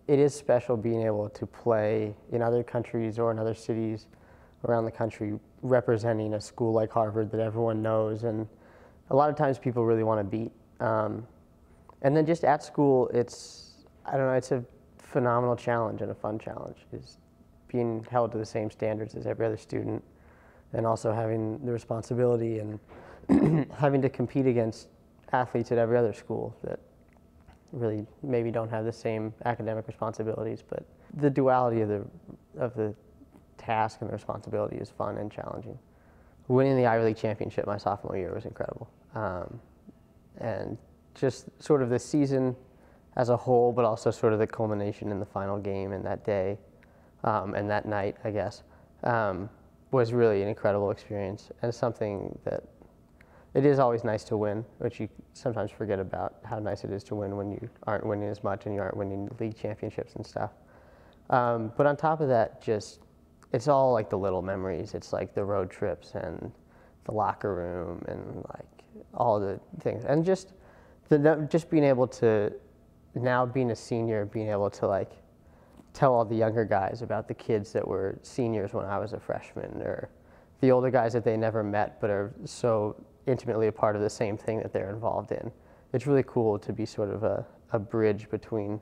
it is special being able to play in other countries or in other cities around the country representing a school like Harvard that everyone knows, and a lot of times people really want to beat. And then just at school, I don't know, it's a phenomenal challenge and a fun challenge, is being held to the same standards as every other student, and also having the responsibility and having to compete against athletes at every other school that really maybe don't have the same academic responsibilities, but the duality of the task and the responsibility is fun and challenging. Winning the Ivy League championship my sophomore year was incredible. And just sort of the season as a whole, but also sort of the culmination in the final game and that day, and that night, I guess, was really an incredible experience, and something that it is always nice to win, which you sometimes forget about how nice it is to win when you aren't winning as much and you aren't winning league championships and stuff. But on top of that, just, it's all like the little memories. It's like the road trips and the locker room and like all the things. And just being able to, now being a senior, being able to like tell all the younger guys about the kids that were seniors when I was a freshman, or the older guys that they never met but are so intimately a part of the same thing that they're involved in. It's really cool to be sort of a bridge between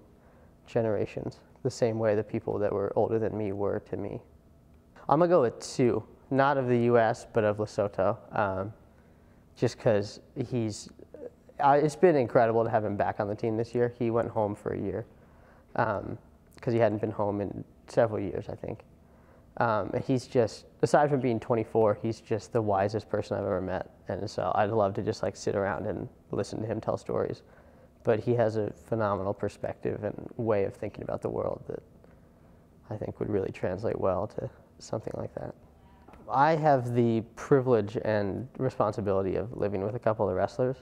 generations, the same way the people that were older than me were to me. I'm gonna go with 2, not of the US, but of Lesotho, just because it's been incredible to have him back on the team this year. He went home for a year, because he hadn't been home in several years, I think. He's just, aside from being 24, he's just the wisest person I've ever met. And so I'd love to just like sit around and listen to him tell stories. But he has a phenomenal perspective and way of thinking about the world that I think would really translate well to something like that. I have the privilege and responsibility of living with a couple of wrestlers.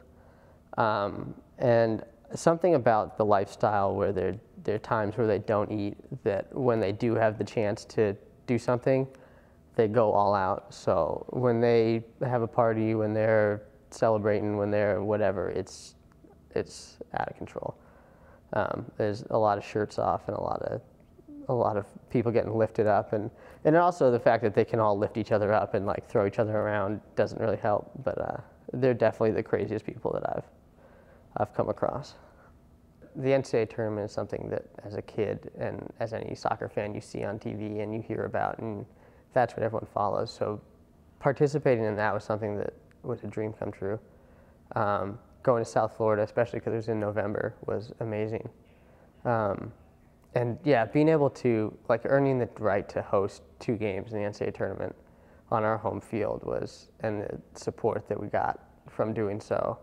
And something about the lifestyle where there are times where they don't eat, that when they do have the chance to do something, they go all out. So when they have a party, when they're celebrating, when they're whatever, it's out of control. There's a lot of shirts off and a lot of people getting lifted up, and also the fact that they can all lift each other up and like throw each other around doesn't really help. But they're definitely the craziest people that I've come across. The NCAA tournament is something that as a kid and as any soccer fan you see on TV and you hear about, and that's what everyone follows. So participating in that was something that was a dream come true. Going to South Florida, especially because it was in November, was amazing. And yeah, being able to, like, earning the right to host 2 games in the NCAA tournament on our home field and the support that we got from doing so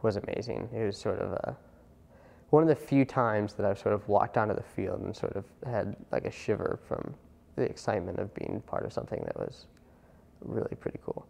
was amazing. It was sort of one of the few times that I've sort of walked onto the field and sort of had like a shiver from the excitement of being part of something that was really pretty cool.